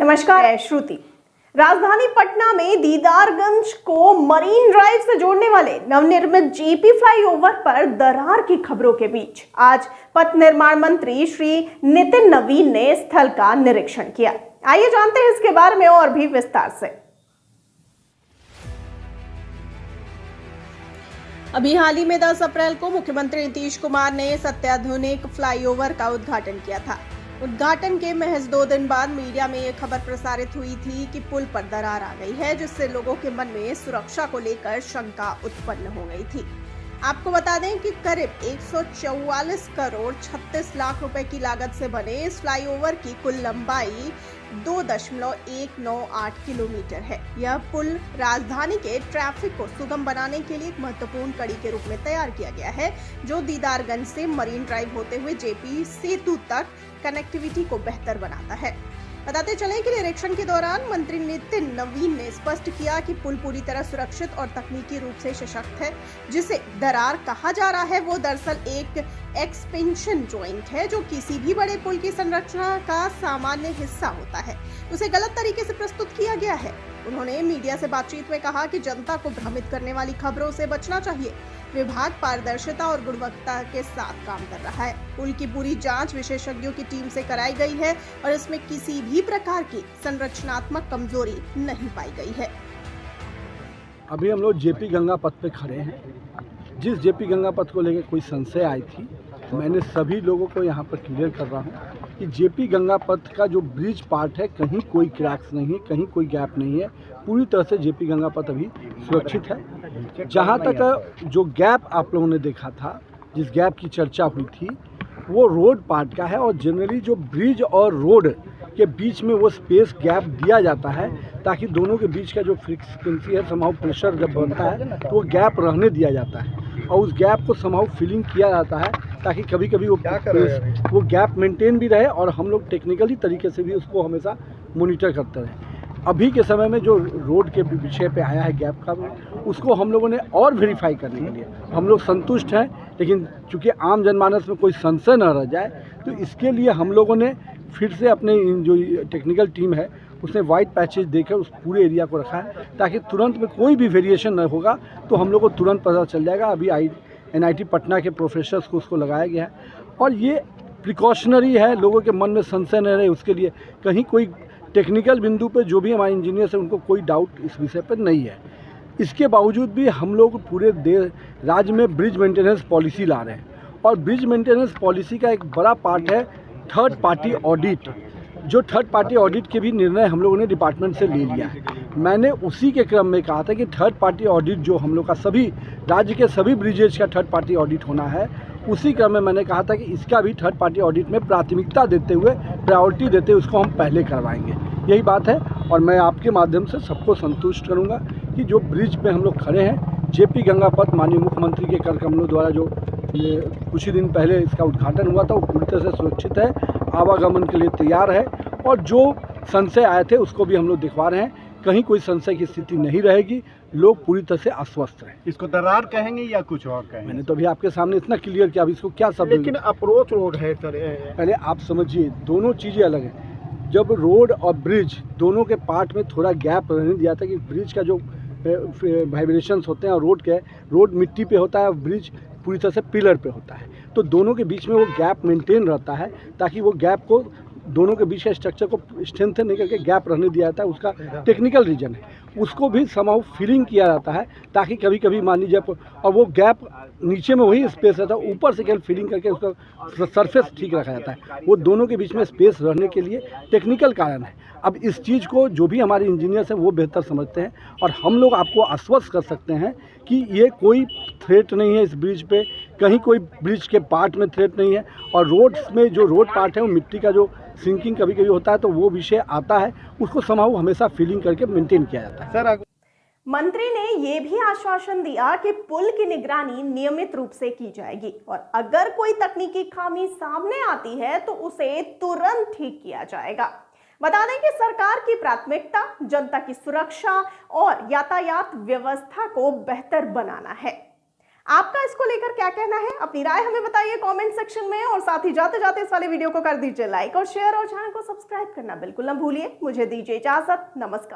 नमस्कार, मैं श्रुति। राजधानी पटना में दीदारगंज को मरीन ड्राइव से जोड़ने वाले नवनिर्मित जेपी फ्लाईओवर पर दरार की खबरों के बीच आज पथ निर्माण मंत्री श्री नितिन नवीन ने स्थल का निरीक्षण किया। आइए जानते हैं इसके बारे में और भी विस्तार से। अभी हाल ही में 10 अप्रैल को मुख्यमंत्री नीतीश कुमार ने इस अत्याधुनिक फ्लाईओवर का उद्घाटन किया था। उद्घाटन के महज 2 दिन बाद मीडिया में यह खबर प्रसारित हुई थी कि पुल पर दरार आ गई है, जिससे लोगों के मन में सुरक्षा को लेकर शंका उत्पन्न हो गई थी। आपको बता दें कि करीब 144 करोड़ 36 लाख रुपए की लागत से बने इस फ्लाईओवर की कुल लंबाई 2.198 किलोमीटर है। यह पुल राजधानी के ट्रैफिक को सुगम बनाने के लिए एक महत्वपूर्ण कड़ी के रूप में तैयार किया गया है, जो दीदारगंज से मरीन ड्राइव होते हुए जेपी सेतु तक कनेक्टिविटी को बेहतर बनाता है। बताते चलें कि निरीक्षण के दौरान मंत्री नितिन नवीन ने स्पष्ट किया कि पुल पूरी तरह सुरक्षित और तकनीकी रूप से सशक्त है। जिसे दरार कहा जा रहा है वो दरअसल एक एक्सपेंशन जॉइंट है, जो किसी भी बड़े पुल की संरचना का सामान्य हिस्सा होता है। उसे गलत तरीके से प्रस्तुत किया गया है। उन्होंने मीडिया से बातचीत में कहा कि जनता को भ्रमित करने वाली खबरों से बचना चाहिए। विभाग पारदर्शिता और गुणवत्ता के साथ काम कर रहा है। पुल की पूरी जांच विशेषज्ञों की टीम से कराई गई है और इसमें किसी भी प्रकार की संरचनात्मक कमजोरी नहीं पाई गई है। अभी हम लोग जेपी गंगा पथ पे खड़े हैं। जिस जेपी गंगा पथ को लेकर कोई संशय आई थी, मैंने सभी लोगों को यहाँ पर क्लियर कर रहा हूँ कि जेपी गंगा पथ का जो ब्रिज पार्ट है, कहीं कोई क्रैक्स नहीं है, कहीं कोई गैप नहीं है। पूरी तरह से जेपी गंगा पथ अभी सुरक्षित है। जहाँ तक जो गैप आप लोगों ने देखा था, जिस गैप की चर्चा हुई थी, वो रोड पार्ट का है। और जनरली जो ब्रिज और रोड के बीच में वो स्पेस गैप दिया जाता है ताकि दोनों के बीच का जो फ्रिक्वेंसी है, समहाउ प्रेशर जब बनता है तो वो गैप रहने दिया जाता है और उस गैप को समहाउ फिलिंग किया जाता है ताकि कभी कभी वो गैप मेंटेन भी रहे और हम लोग टेक्निकली तरीके से भी उसको हमेशा मॉनिटर करते रहें। अभी के समय में जो रोड के विषय पे आया है गैप का, उसको हम लोगों ने और वेरीफाई करने के लिए हम लोग संतुष्ट हैं, लेकिन चूँकि आम जनमानस में कोई संशय न रह जाए तो इसके लिए हम लोगों ने फिर से अपने जो टेक्निकल टीम है उसने वाइट पैचेज देकर उस पूरे एरिया को रखा है ताकि तुरंत में कोई भी वेरिएशन न होगा तो हम लोग को तुरंत पता चल जाएगा। अभी NIT पटना के प्रोफेसर्स को उसको लगाया गया है और ये प्रिकॉशनरी है, लोगों के मन में संशय न रहे उसके लिए। कहीं कोई टेक्निकल बिंदु पे जो भी हमारे इंजीनियर्स हैं उनको कोई डाउट इस विषय पर नहीं है। इसके बावजूद भी हम लोग पूरे राज्य में ब्रिज मेंटेनेंस पॉलिसी ला रहे हैं और ब्रिज मेंटेनेंस पॉलिसी का एक बड़ा पार्ट है थर्ड पार्टी ऑडिट। जो थर्ड पार्टी ऑडिट के भी निर्णय हम लोगों ने डिपार्टमेंट से ले लिया है। मैंने उसी के क्रम में कहा था कि थर्ड पार्टी ऑडिट जो हम लोग का सभी राज्य के सभी ब्रिजेज का थर्ड पार्टी ऑडिट होना है, उसी क्रम में मैंने कहा था कि इसका भी थर्ड पार्टी ऑडिट में प्राथमिकता देते हुए, प्रायोरिटी देते हुए उसको हम पहले करवाएंगे। यही बात है और मैं आपके माध्यम से सबको संतुष्ट करूंगा कि जो ब्रिज पे हम लोग खड़े हैं, जेपी गंगा पथ, माननीय मुख्यमंत्री के कर कमलों द्वारा जो कुछ ही दिन पहले इसका उद्घाटन हुआ था, वो पूरी तरह से सुरक्षित है, आवागमन के लिए तैयार है और जो संशय आए थे उसको भी हम लोग दिखवा रहे हैं। कहीं कोई संशय की स्थिति नहीं रहेगी, लोग पूरी तरह से आश्वस्त हैं। इसको दरार कहेंगे या कुछ और कहेंगे? मैंने तो अभी आपके सामने इतना क्लियर किया, अब इसको क्या शब्द। लेकिन अप्रोच रोड है सर। पहले आप समझिए, दोनों चीज़ें अलग हैं। जब रोड और ब्रिज दोनों के पार्ट में थोड़ा गैप रहने दिया था कि ब्रिज का जो वाइब्रेशंस होते हैं और रोड मिट्टी पे होता है, ब्रिज पूरी तरह से पिलर पे होता है, तो दोनों के बीच में वो गैप मेंटेन रहता है ताकि वो गैप को, दोनों के बीच के स्ट्रक्चर को स्ट्रेंथन नहीं करके गैप रहने दिया जाता है। उसका टेक्निकल रीजन है, उसको भी समहाउ फिलिंग किया जाता है ताकि कभी कभी मान लीजिए, और वो गैप नीचे में वही स्पेस रहता है, ऊपर से केवल फिलिंग करके उसका सरफेस ठीक रखा जाता है। वो दोनों के बीच में स्पेस रहने के लिए टेक्निकल कारण है। अब इस चीज़ को जो भी हमारे इंजीनियर्स हैं वो बेहतर समझते हैं और हम लोग आपको आश्वस्त कर सकते हैं कि ये कोई थ्रेट नहीं है इस ब्रिज पे, कहीं कोई ब्रिज के पार्ट में थ्रेट नहीं है। और रोड्स में जो रोड पार्ट है वो मिट्टी का जो सिंकिंग कभी कभी होता है तो वो विषय आता है, उसको समहाउ हमेशा फिलिंग करके मेंटेन किया जाता है। सर, मंत्री ने ये भी आश्वासन दिया कि पुल की निगरानी नियमित रूप से की जाएगी और अगर कोई तकनीकी खामी सामने आती है तो उसे तुरंत ठीक किया जाएगा। बता दें कि सरकार की प्राथमिकता जनता की सुरक्षा और यातायात व्यवस्था को बेहतर बनाना है। आपका इसको लेकर क्या कहना है, अपनी राय हमें बताइए कमेंट सेक्शन में। और साथ ही जाते जाते इस वाले वीडियो को कर दीजिए लाइक और शेयर और चैनल को सब्सक्राइब करना बिल्कुल ना भूलिए। मुझे दीजिए इजाजत, नमस्कार।